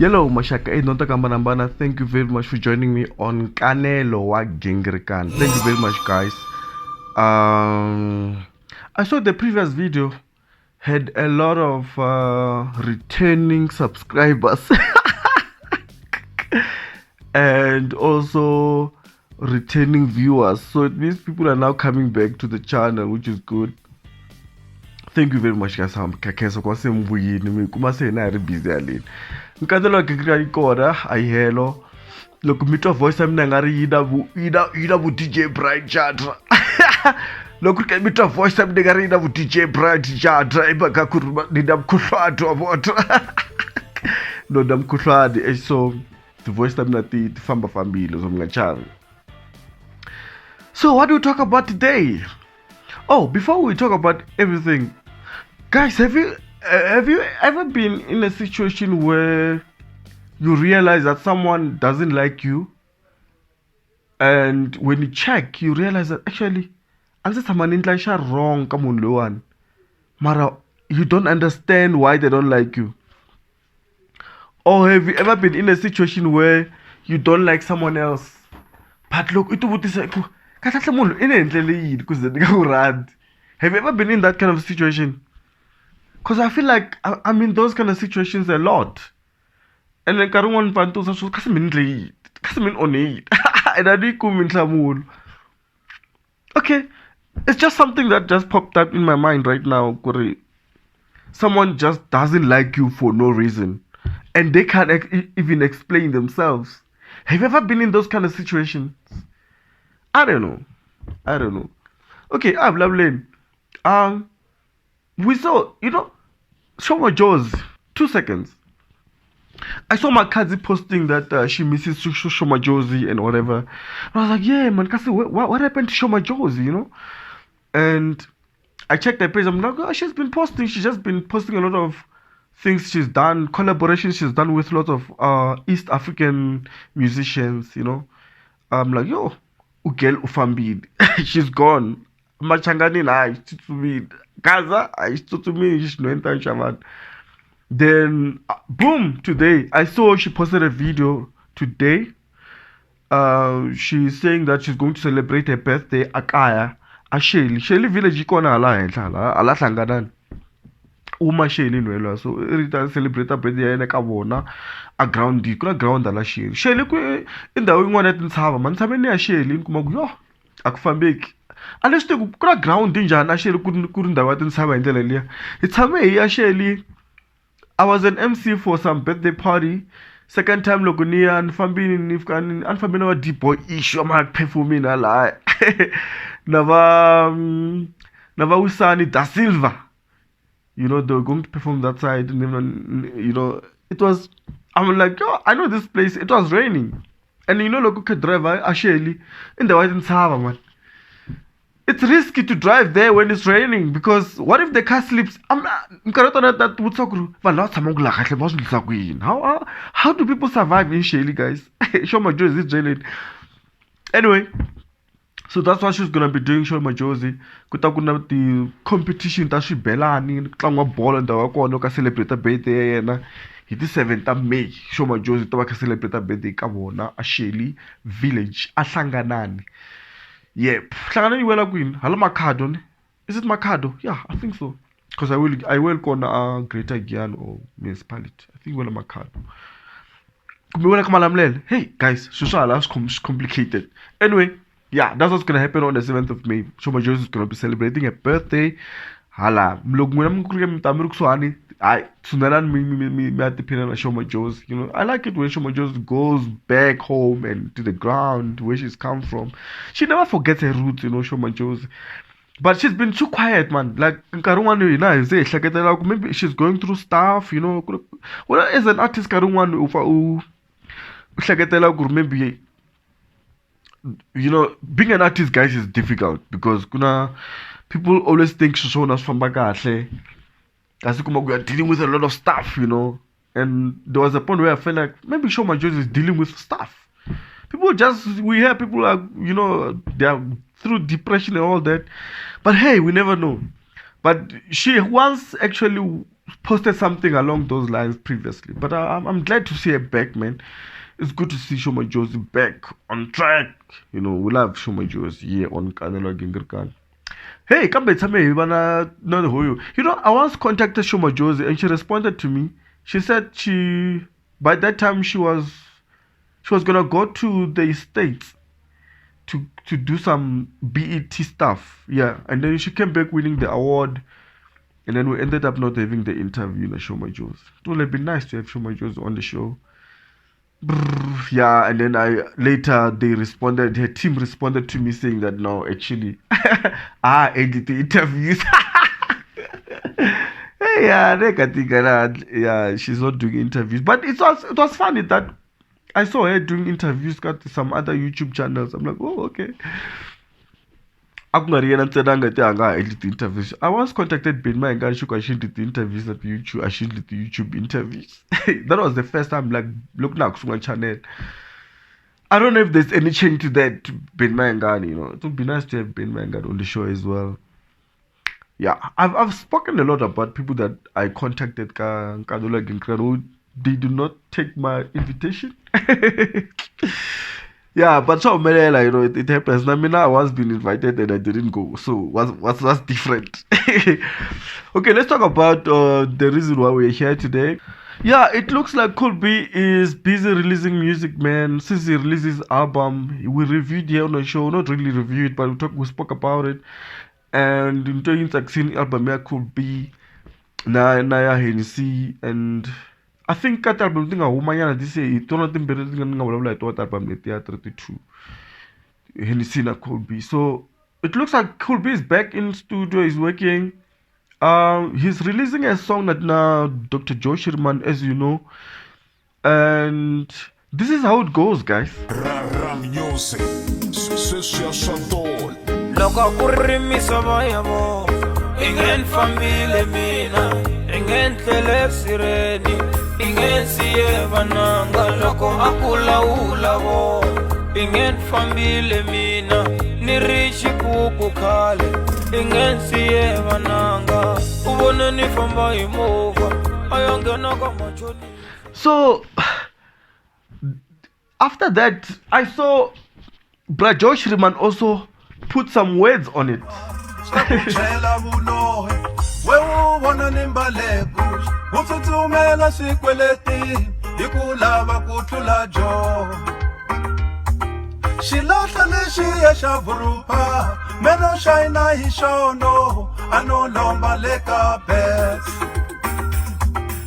Hello, Mashaka. Thank you very much for joining me on Nkanelo Gingirikani. Thank you very much, guys. I saw the previous video had a lot of returning subscribers and also returning viewers. So it means people are now coming back to the channel, which is good. Thank you very much, guys. I'm Kakeso kwase mbuyini mi kuma se na ri busy alini. Nkanelo Gingirikani kona ayihelo. Loko mi twa voice mina ngari yida bu DJ Bright Jadra. Loko mi twa voice mina ngari yida bu DJ Bright Jadra ibaka kuruma ndamkhuhlwadi wabona. No ndamkhuhlwadi so the voice mina ti famba fambile so mngachanga. So what do we talk about today? Oh, before we talk about everything, guys, have you ever been in a situation where you realize that someone doesn't like you, and when you check, you realize that actually, someone is wrong, come on, Loan. Mara, you don't understand why they don't like you. Or have you ever been in a situation where you don't like someone else, but look, it would say, have you ever been in that kind of situation? Because I feel like I'm in those kind of situations a lot. And then Karuan Pantos are Kasmin on it. And I did come in. Okay. It's just something that just popped up in my mind right now. Someone just doesn't like you for no reason. And they can't even explain themselves. Have you ever been in those kind of situations? I don't know. Okay, I'm lovely. We saw, show my jaws. 2 seconds. I saw my cousin posting that she misses Shoma Josie and whatever. And I was like, yeah, man, what happened to Shoma Josie, And I checked her page. I'm like, oh, she's just been posting a lot of things she's done, collaborations she's done with lots of East African musicians, I'm like, yo, Ugel Ufambid, she's gone. Machangani na istitutumid. Gaza, istitutumid, no enter. Then, boom, today, I saw she posted a video today. She's saying that she's going to celebrate her birthday at Akaya, Asheli. Sheli village ikona ala Sangadan. Uma Sheli nwela. So, every celebrate her birthday ene kabona a ground kuna ground ala Sheli. Sheli ku indawo ingwana etintsaba, man sabe ne Sheli kuma yo akufambeki. Aleste kuna ground njani Sheli ku indawo etintsaba indlela leya. Itsame ya Sheli. I was an MC for some birthday party. Second time lokunia and family wa deep boy issue ama performing ala. Nava Usani da Silva. They were going to perform that side and it was, I'm like, yo, I know this place. It was raining. And look at driver Asheli in the white and Sava, man. It's risky to drive there when it's raining because what if the car slips? How do people survive in Shelly, guys? Show my Josie is jailing. Anyway, so that's what she's gonna be doing. Show my Josie. Kutakuna the competition that she belani, klangwa ball and the wako celebrate a birthday and it is 7th of May. Show my Josie to celebrate a birthday. Kabona, a Shelly village, a Sanganani. Yep. Hello, Makado. Is it Makado? Yeah, I think so. Because I will call Greater Guyana or municipality. I think we're Makado. Hey guys, social life is complicated. Anyway, yeah, that's what's gonna happen on the 7th of May. Shoma Josie is gonna be celebrating a birthday. Hala, I Shoma Josie. I like it when Shoma Josie goes back home and to the ground where she's come from. She never forgets her roots, Shoma Josie. But she's been too quiet, man. Like maybe she's going through stuff, Well, as an artist, maybe being an artist, guys, is difficult because people always think Shoshona from Bagahle. We are dealing with a lot of stuff, And there was a point where I felt like maybe Shoma Josie is dealing with stuff. We hear people are, they are through depression and all that. But hey, we never know. But she once actually posted something along those lines previously. But I'm glad to see her back, man. It's good to see Shoma Josie back on track. You know, we love Shoma Josie here on Nkanelo Gingirikani. Hey, come back to me, no, who you know, I once contacted Shoma Josie and she responded to me. She said by that time she was gonna go to the States to do some BET stuff. Yeah, and then she came back winning the award. And then we ended up not having the interview in Shoma Josie. It would have been nice to have Shoma Josie on the show. Brrr, yeah, and then her team responded to me saying that no, actually, I edit the interviews. Hey, yeah, yeah, she's not doing interviews. But it was funny that I saw her doing interviews got some other YouTube channels. I'm like, oh, okay. Akungariyena ntsena a nga te a nga ha endli ti-interviews. I once contacted Ben Mayengani Shuko, I should do the interviews at YouTube. I should do the YouTube interviews. That was the first time, like, look now, Kusunga channel. I don't know if there's any change to that, Ben Mayengani, you know. It would be nice to have Ben Mayengani on the show as well. Yeah, I've spoken a lot about people that I contacted Nkanelo Gingirikani who they do not take my invitation. Yeah, but so many, like, you know, it happens. I mean, I once been invited and I didn't go. So what's different? Okay, let's talk about the reason why we're here today. Yeah, it looks like Cool B is busy releasing music, man. Since he released his album, we reviewed here on the show. Not really reviewed, but we spoke about it. And in doing the album, yeah, Cool B, Naya Hennessy, and I think that album thing a this year it don't think better than like what album the theater 32 Hennessy na Cool B. So it looks like Cool B is back in studio, he's working. He's releasing a song that now Dr. Joe Shirimani, as you know. And this is how it goes, guys. Ingen famile mina, ingen tlele sireni, ingen siye vananga, loko akula ulavo. Ingen famile mina, nirishi kuku kale, ingen siye vananga, ubone ni famba imova, ayonge naga machoni. So, after that, I saw Bra Joe Shirimani also put some words on it.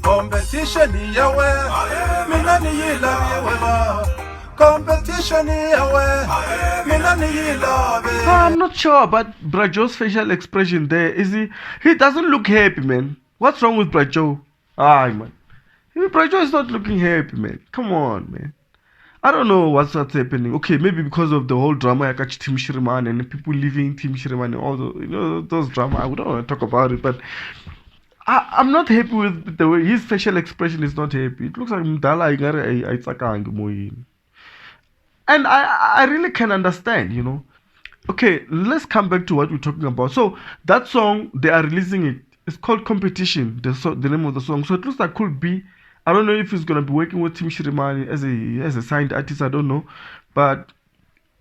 Competition yawe, mina ni yila competition I'm not sure about Brajo's facial expression there. He doesn't look happy, man. What's wrong with Brajo? Man. Brajo is not looking happy, man. Come on, man. I don't know what's happening. Okay, maybe because of the whole drama I catch Team Shirimani and the people leaving Team Shirimani, all those drama. I don't want to talk about it, but I'm not happy with the way his facial expression is not happy. It looks like Mdala Ingare. And I really can understand, you know. Okay, let's come back to what we're talking about. So that song, they are releasing it. It's called Competition, the name of the song. So it looks like Cool B. I don't know if he's gonna be working with Team Shirimani as a signed artist. I don't know, but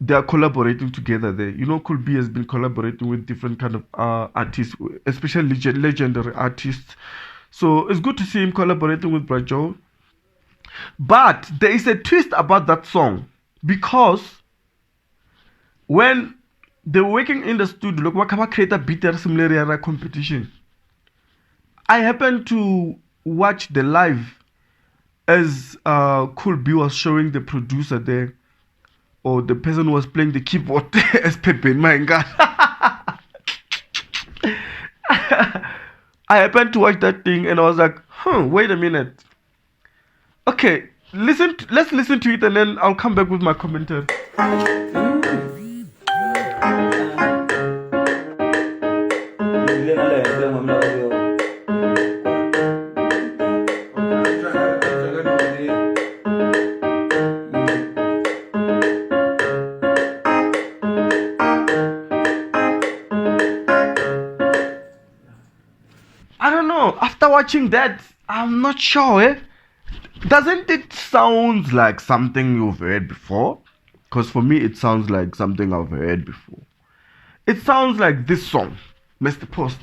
they are collaborating together there. You know, Cool B has been collaborating with different kind of artists, especially legendary artists. So it's good to see him collaborating with Brajo. But there is a twist about that song. Because when they were working in the studio, look, what can I create a beat similar competition? I happened to watch the live as Cool B was showing the producer there, or the person who was playing the keyboard as Pepe in my God. I happened to watch that thing and I was like, wait a minute. Okay. Let's listen to it and then I'll come back with my commentary. I don't know. After watching that, I'm not sure. Doesn't it sound like something you've heard before? Because for me, it sounds like something I've heard before. It sounds like this song, Mr. Post.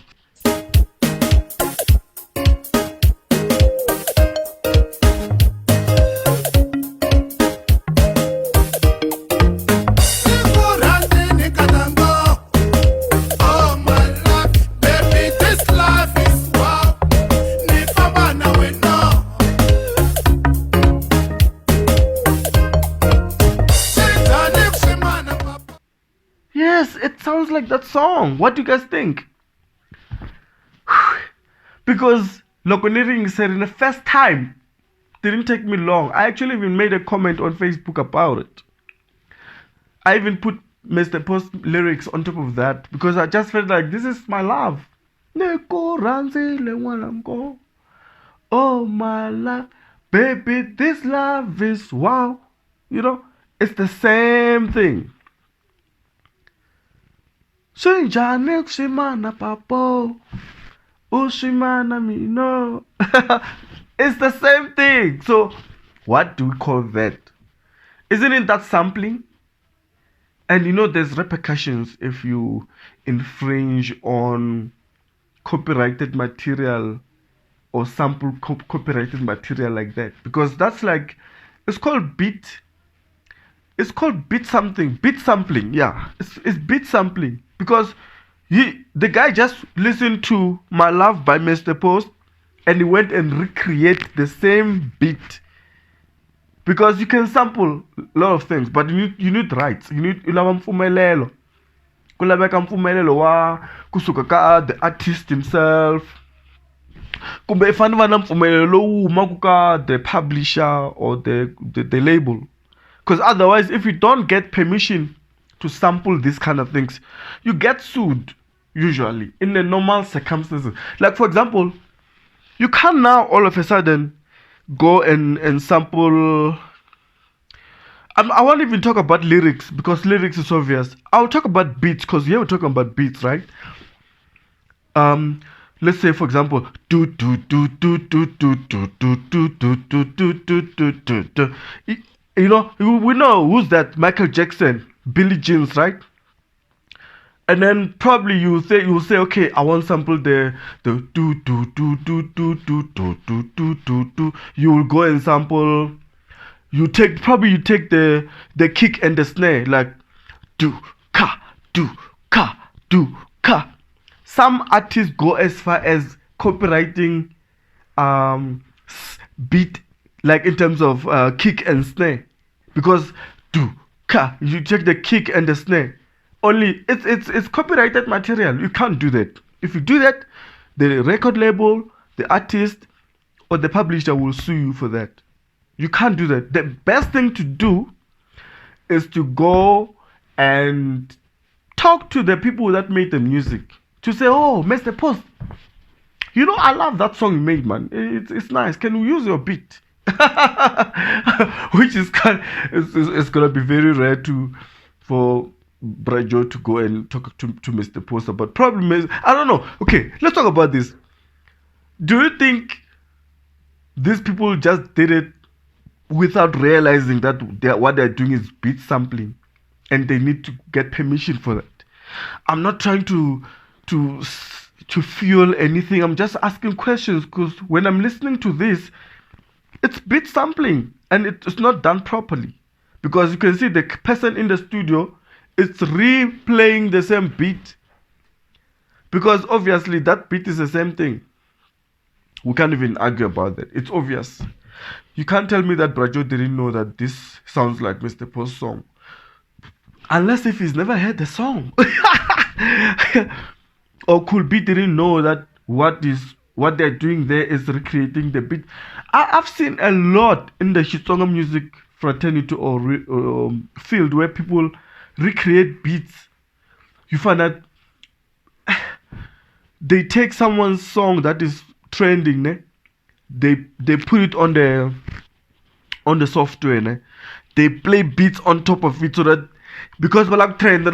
Yes, it sounds like that song. What do you guys think? Because Lokonering said in the first time, didn't take me long. I actually even made a comment on Facebook about it. I even put Mr. Post lyrics on top of that because I just felt like this is my love. Oh my love, baby, this love is wow. You know, it's the same thing. Shinjane Shimana Papo. Ushimana me no. It's the same thing. So what do we call that? Isn't it that sampling? And you know there's repercussions if you infringe on copyrighted material or sample copyrighted material like that. Because that's like, it's called beat something, beat sampling. Yeah, it's beat sampling because the guy just listened to My Love by Mr. Post and he went and recreate the same beat. Because you can sample a lot of things, but you need rights. You need mfumelelo. Kulabeka mfumelelo wa kusuka ka the artist himself. Kumbe ifana vana mfumelelo wuma kuka the publisher or the label. Because otherwise, if you don't get permission to sample these kind of things, you get sued usually in the normal circumstances. Like for example, you can't now all of a sudden go and sample. I won't even talk about lyrics because lyrics is obvious. I'll talk about beats because here we're talking about beats, right? Let's say for example, do do do do do do do do do do do do do do do. You know, we know who's that? Michael Jackson, Billie Jeans, right? And then probably you say, okay, I want to sample the do do do do do do do do do do do. You will go and sample. You take the kick and the snare like do ka do ka do ka. Some artists go as far as copywriting beat, like in terms of kick and snare, because do ka, you take the kick and the snare. Only it's copyrighted material. You can't do that. If you do that, the record label, the artist, or the publisher will sue you for that. You can't do that. The best thing to do is to go and talk to the people that made the music. To say, oh, Mr. Post, you know, I love that song you made, man. It's nice. Can we use your beat? Which is it's gonna be very rare for Brajo to go and talk to Mr. Post about. Problem is, I don't know. Okay, let's talk about this. Do you think these people just did it without realizing that what they're doing is beat sampling and they need to get permission for that? I'm not trying to fuel anything. I'm just asking questions because when I'm listening to this, it's beat sampling and it's not done properly, because you can see the person in the studio is replaying the same beat, because obviously that beat is the same thing. We can't even argue about that. It's obvious. You can't tell me that Brajo didn't know that this sounds like Mr. Post's song, unless if he's never heard the song. Or could be didn't know that what they're doing there is recreating the beat. I've seen a lot in the Xitsonga music fraternity or field where people recreate beats. You find that they take someone's song that is trending, ne? They put it on the software, ne? They play beats on top of it so that because we like trend,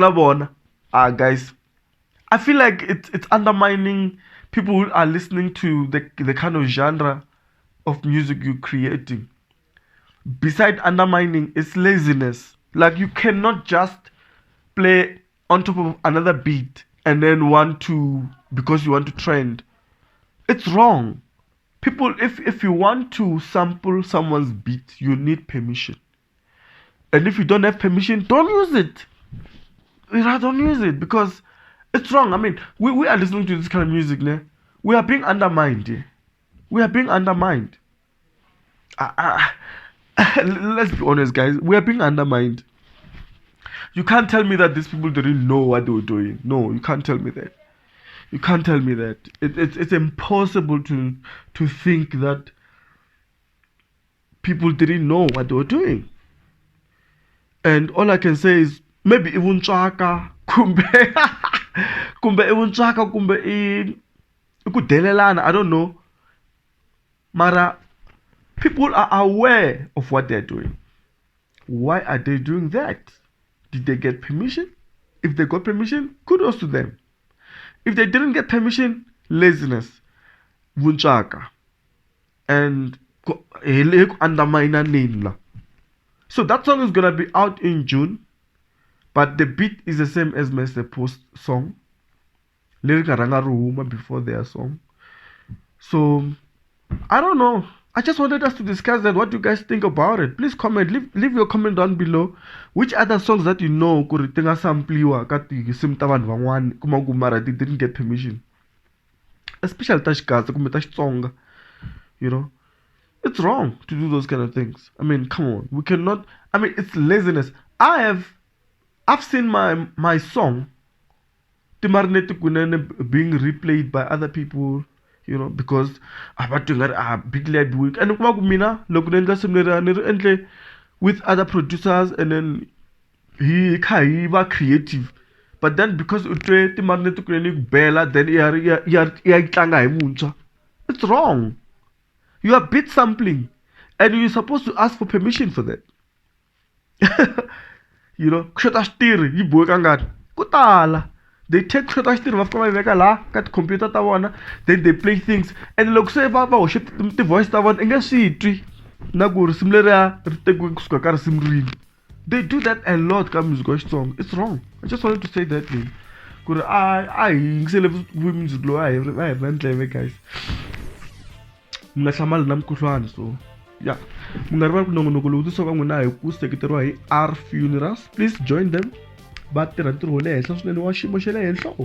guys, I feel like it's undermining people are listening to the kind of genre of music you're creating. Beside undermining, it's laziness. Like you cannot just play on top of another beat and then because you want to trend. It's wrong. People, if you want to sample someone's beat, you need permission. And if you don't have permission, don't use it. Don't use it because it's wrong. I mean, we are listening to this kind of music now. We are being undermined. We are being undermined. Let's be honest, guys. We are being undermined. You can't tell me that these people didn't know what they were doing. No, you can't tell me that. You can't tell me that. It's impossible to think that people didn't know what they were doing. And all I can say is maybe even Chaka kumbe even Chaka kumbe ikudelelana, I don't know. Mara, people are aware of what they're doing. Why are they doing that? Did they get permission? If they got permission, kudos to them. If they didn't get permission, laziness, vunchaka, and undermine. So that song is gonna be out in June, but the beat is the same as Mr. Post song. Lyric Ruma before their song. So I don't know. I just wanted us to discuss that. What do you guys think about it? Please comment. Leave your comment down below. Which other songs that you know kuritinga sampliwa kati simtavan vangwan kumagumara didn't get permission. Especially Tashkaza kumetash. You know, it's wrong to do those kind of things. I mean, come on. We cannot. I mean, it's laziness. I've seen my song Timarnet being replayed by other people. You know, because about doing a big lead week and with other producers, and then he was creative, but then because bella, then it's wrong. You are beat sampling and you're supposed to ask for permission for that. You know, they take kat computer then they play things and look say the voice they do that a lot comes song. It's wrong. I just wanted to say that thing. I women's glow I guys. So yeah. R funerals. Please join them. But the role is also washing machine show.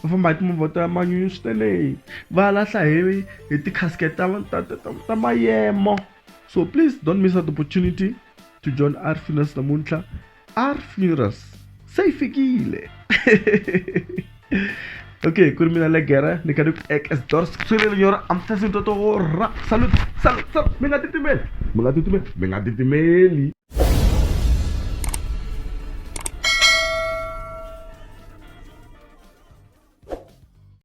From my mother, my news today. Vala Sahevi, it casket talent. So please don't miss out the opportunity to join our funerals. The Muncha, our funerals. Say figile. Okay, Kurmina Legera, Nikaduk X Dors, Surior, I'm Tassin Toto, Salut, Mengatime,